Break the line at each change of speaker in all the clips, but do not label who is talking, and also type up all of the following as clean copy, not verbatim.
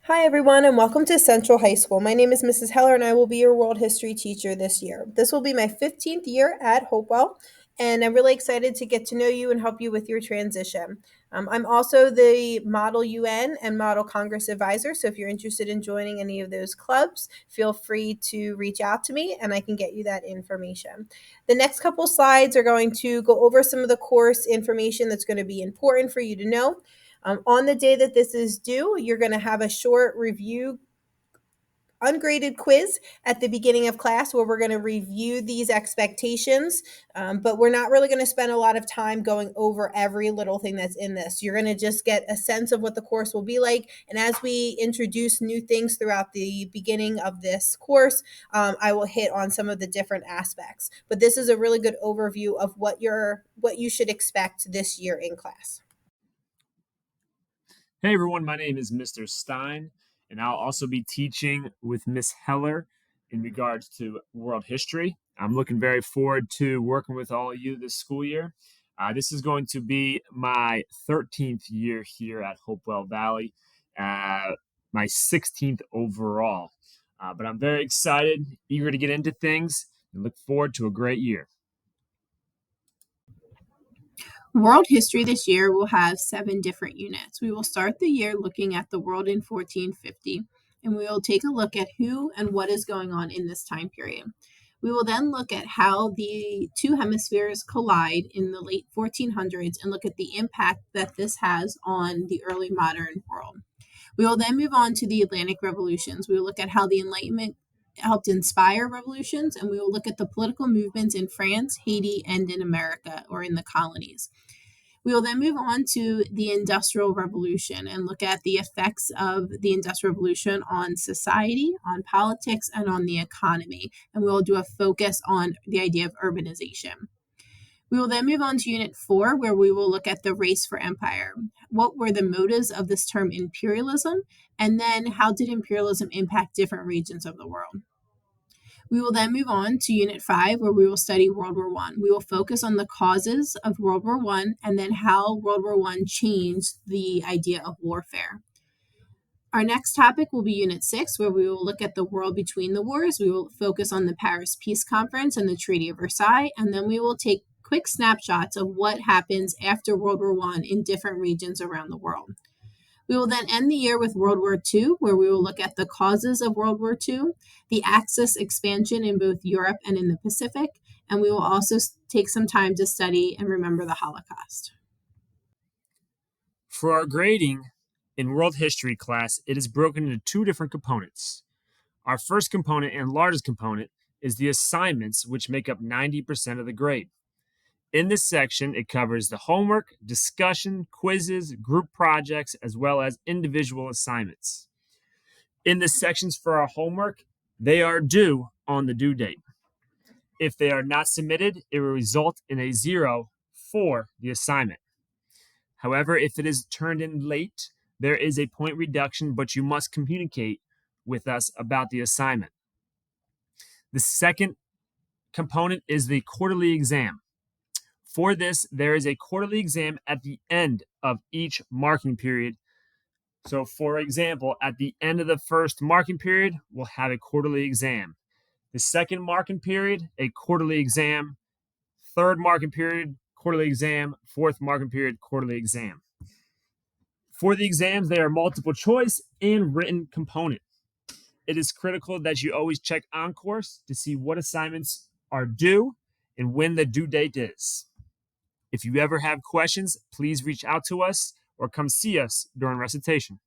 Hi, everyone, and welcome to Central High School. My name is Mrs. Heller, and I will be your world history teacher this year. This will be my 15th year at Hopewell, and I'm really excited to get to know you and help you with your transition. I'm also the Model UN and Model Congress advisor, so if you're interested in joining any of those clubs, feel free to reach out to me, and I can get you that information. The next couple slides are going to go over some of the course information that's going to be important for you to know. On the day that this is due, you're going to have a short review ungraded quiz at the beginning of class where we're going to review these expectations, but we're not really going to spend a lot of time going over every little thing that's in this. You're going to just get a sense of what the course will be like, and as we introduce new things throughout the beginning of this course, I will hit on some of the different aspects. But this is a really good overview of what you should expect this year in class.
Hey everyone, my name is Mr. Stein, and I'll also be teaching with Miss Heller in regards to world history. I'm looking very forward to working with all of you this school year. This is going to be my 13th year here at Hopewell Valley, my 16th overall. But I'm very excited, eager to get into things, and look forward to a great year.
World history this year will have 7 different units. We will start the year looking at the world in 1450, and we will take a look at who and what is going on in this time period. We will then look at how the two hemispheres collide in the late 1400s and look at the impact that this has on the early modern world. We will then move on to the Atlantic revolutions. We will look at how the Enlightenment helped inspire revolutions, and we will look at the political movements in France, Haiti, and in America, or in the colonies. We will then move on to the Industrial Revolution and look at the effects of the Industrial Revolution on society, on politics, and on the economy. And we will do a focus on the idea of urbanization. We will then move on to Unit 4, where we will look at the race for empire. What were the motives of this term imperialism? And then how did imperialism impact different regions of the world? We will then move on to Unit 5, where we will study World War I. We will focus on the causes of World War I and then how World War I changed the idea of warfare. Our next topic will be Unit 6, where we will look at the world between the wars. We will focus on the Paris Peace Conference and the Treaty of Versailles, and then we will take quick snapshots of what happens after World War I in different regions around the world. We will then end the year with World War II, where we will look at the causes of World War II, the Axis expansion in both Europe and in the Pacific, and we will also take some time to study and remember the Holocaust.
For our grading in world history class, it is broken into 2 different components. Our first component and largest component is the assignments, which make up 90% of the grade. In this section, it covers the homework, discussion, quizzes, group projects, as well as individual assignments. In the sections for our homework, they are due on the due date. If they are not submitted, it will result in a 0 for the assignment. However, if it is turned in late, there is a point reduction, but you must communicate with us about the assignment. The second component is the quarterly exam. For this, there is a quarterly exam at the end of each marking period. So, for example, at the end of the first marking period, we'll have a quarterly exam. The second marking period, a quarterly exam. Third marking period, quarterly exam. Fourth marking period, quarterly exam. For the exams, they are multiple choice and written component. It is critical that you always check on course to see what assignments are due and when the due date is. If you ever have questions, please reach out to us or come see us during recitation.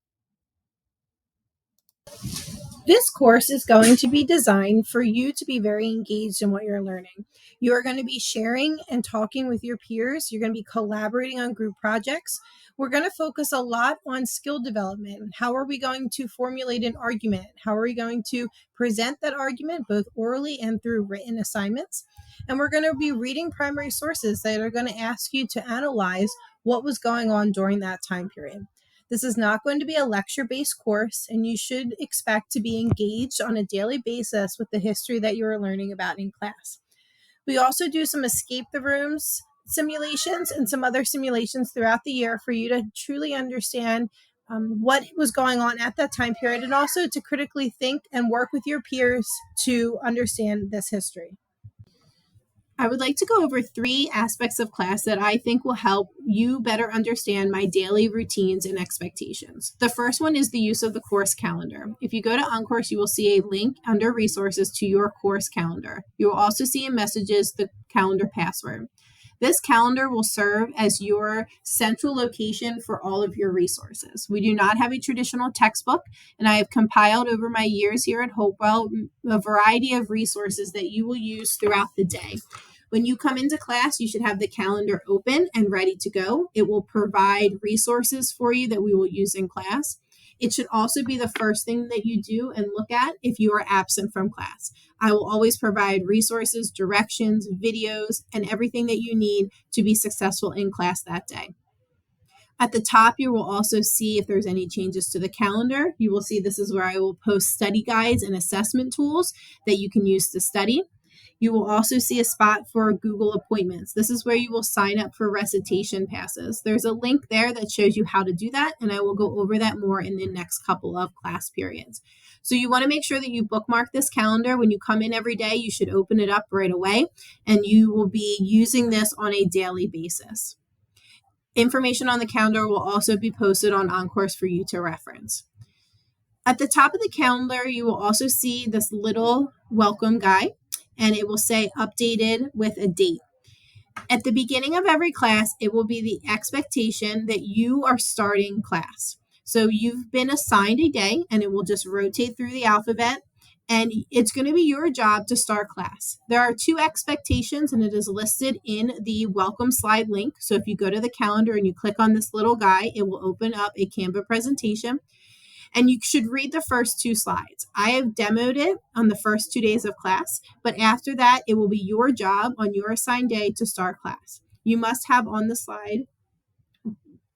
This course is going to be designed for you to be very engaged in what you're learning. You are going to be sharing and talking with your peers. You're going to be collaborating on group projects. We're going to focus a lot on skill development. How are we going to formulate an argument? How are we going to present that argument both orally and through written assignments? And we're going to be reading primary sources that are going to ask you to analyze what was going on during that time period. This is not going to be a lecture-based course, and you should expect to be engaged on a daily basis with the history that you are learning about in class. We also do some escape the rooms simulations and some other simulations throughout the year for you to truly understand what was going on at that time period, and also to critically think and work with your peers to understand this history.
I would like to go over 3 aspects of class that I think will help you better understand my daily routines and expectations. The first one is the use of the course calendar. If you go to OnCourse, you will see a link under resources to your course calendar. You will also see in messages the calendar password. This calendar will serve as your central location for all of your resources. We do not have a traditional textbook, and I have compiled over my years here at Hopewell a variety of resources that you will use throughout the day. When you come into class, you should have the calendar open and ready to go. It will provide resources for you that we will use in class. It should also be the first thing that you do and look at if you are absent from class. I will always provide resources, directions, videos, and everything that you need to be successful in class that day. At the top, you will also see if there's any changes to the calendar. You will see this is where I will post study guides and assessment tools that you can use to study. You will also see a spot for Google Appointments. This is where you will sign up for recitation passes. There's a link there that shows you how to do that, and I will go over that more in the next couple of class periods. So you want to make sure that you bookmark this calendar. When you come in every day, you should open it up right away, and you will be using this on a daily basis. Information on the calendar will also be posted on OnCourse for you to reference. At the top of the calendar, you will also see this little welcome guide, and it will say updated with a date. At the beginning of every class, it will be the expectation that you are starting class. So you've been assigned a day, and it will just rotate through the alphabet, and it's going to be your job to start class. There are 2 expectations, and it is listed in the welcome slide link. So if you go to the calendar and you click on this little guy, it will open up a Canva presentation. And you should read the first 2 slides. I have demoed it on the first 2 days of class, but after that, it will be your job on your assigned day to start class. You must have on the slide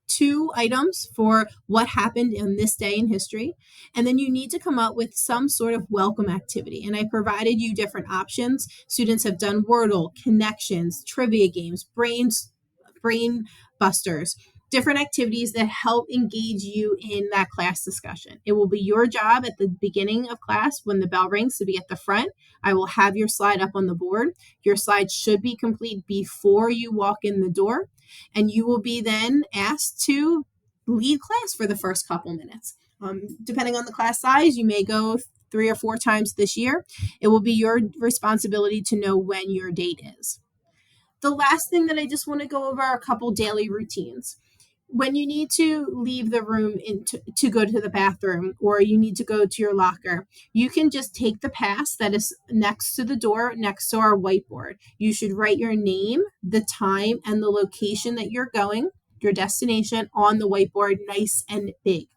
2 items for what happened on this day in history, and then you need to come up with some sort of welcome activity. And I provided you different options. Students have done Wordle, connections, trivia games, brain busters, different activities that help engage you in that class discussion. It will be your job at the beginning of class when the bell rings to be at the front. I will have your slide up on the board. Your slide should be complete before you walk in the door, and you will be then asked to lead class for the first couple minutes. Depending on the class size, you may go 3 or 4 times this year. It will be your responsibility to know when your date is. The last thing that I just want to go over are a couple daily routines. When you need to leave the room to go to the bathroom, or you need to go to your locker, you can just take the pass that is next to the door, next to our whiteboard. You should write your name, the time, and the location that you're going, your destination, on the whiteboard, nice and big.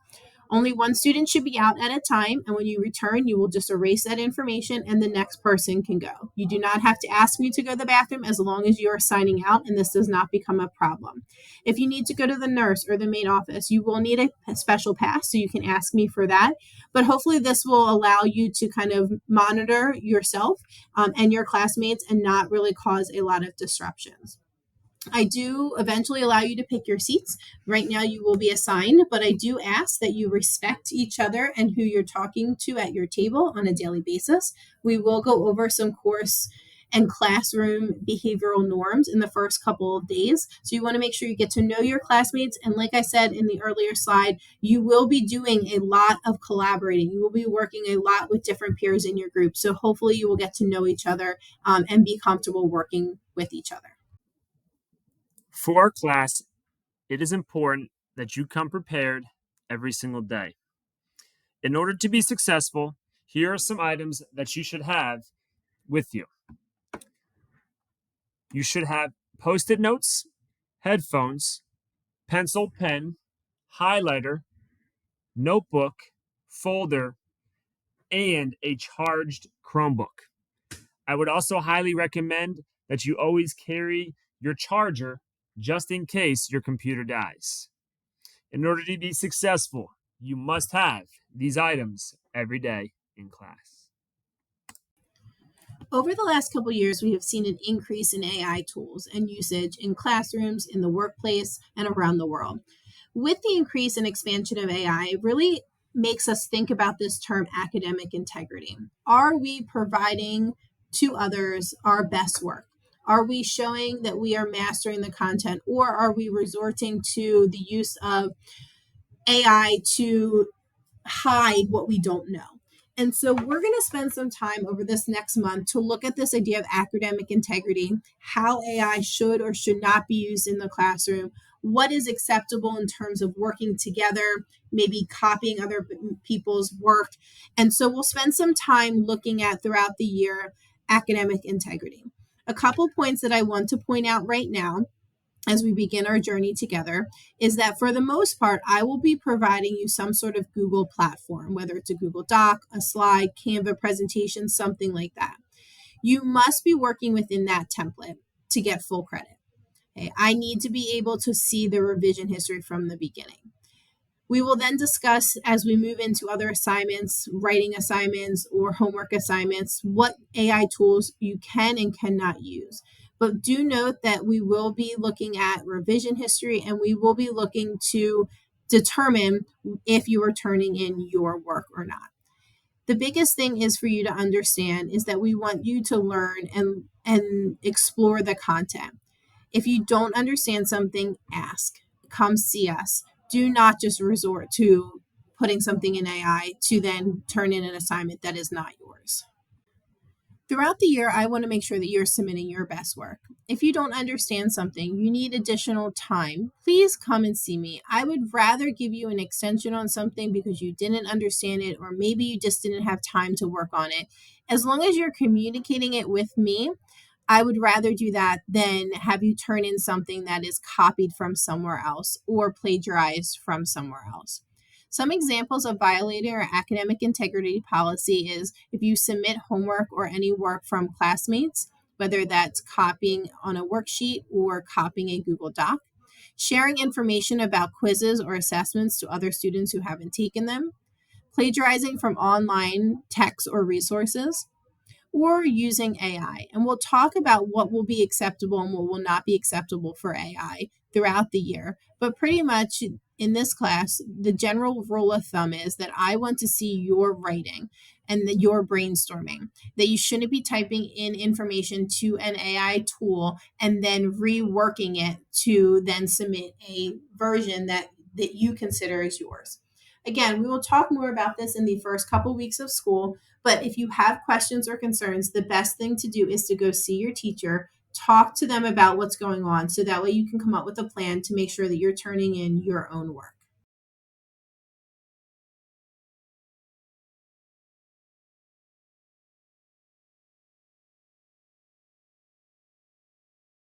Only one student should be out at a time, and when you return, you will just erase that information and the next person can go. You do not have to ask me to go to the bathroom as long as you are signing out and this does not become a problem. If you need to go to the nurse or the main office, you will need a special pass, so you can ask me for that. But hopefully this will allow you to kind of monitor yourself and your classmates and not really cause a lot of disruptions. I do eventually allow you to pick your seats. Right now you will be assigned, but I do ask that you respect each other and who you're talking to at your table on a daily basis. We will go over some course and classroom behavioral norms in the first couple of days. So you want to make sure you get to know your classmates. And like I said in the earlier slide, you will be doing a lot of collaborating. You will be working a lot with different peers in your group. So hopefully you will get to know each other and be comfortable working with each other.
For our class, it is important that you come prepared every single day. In order to be successful, here are some items that you should have with you. You should have Post-it notes, headphones, pencil, pen, highlighter, notebook, folder, and a charged Chromebook. I would also highly recommend that you always carry your charger just in case your computer dies. In order to be successful, you must have these items every day in class.
Over the last couple of years, we have seen an increase in AI tools and usage in classrooms, in the workplace, and around the world. With the increase and expansion of AI, it really makes us think about this term academic integrity. Are we providing to others our best work? Are we showing that we are mastering the content, or are we resorting to the use of AI to hide what we don't know? And so we're going to spend some time over this next month to look at this idea of academic integrity, how AI should or should not be used in the classroom, what is acceptable in terms of working together, maybe copying other people's work. And so we'll spend some time looking at throughout the year academic integrity. A couple points that I want to point out right now as we begin our journey together is that for the most part, I will be providing you some sort of Google platform, whether it's a Google Doc, a slide, Canva presentation, something like that. You must be working within that template to get full credit. Okay? I need to be able to see the revision history from the beginning. We will then discuss as we move into other assignments, writing assignments, or homework assignments, what AI tools you can and cannot use. But do note that we will be looking at revision history and we will be looking to determine if you are turning in your work or not. The biggest thing is for you to understand is that we want you to learn and explore the content. If you don't understand something, ask. Come see us. Do not just resort to putting something in AI to then turn in an assignment that is not yours. Throughout the year, I want to make sure that you're submitting your best work. If you don't understand something, you need additional time, please come and see me. I would rather give you an extension on something because you didn't understand it, or maybe you just didn't have time to work on it. As long as you're communicating it with me, I would rather do that than have you turn in something that is copied from somewhere else or plagiarized from somewhere else. Some examples of violating our academic integrity policy is if you submit homework or any work from classmates, whether that's copying on a worksheet or copying a Google Doc, sharing information about quizzes or assessments to other students who haven't taken them, plagiarizing from online texts or resources, or using AI. And we'll talk about what will be acceptable and what will not be acceptable for AI throughout the year. But pretty much in this class, the general rule of thumb is that I want to see your writing and that you're brainstorming, that you shouldn't be typing in information to an AI tool and then reworking it to then submit a version that you consider is yours. Again, we will talk more about this in the first couple weeks of school, but if you have questions or concerns, the best thing to do is to go see your teacher, talk to them about what's going on, so that way you can come up with a plan to make sure that you're turning in your own work.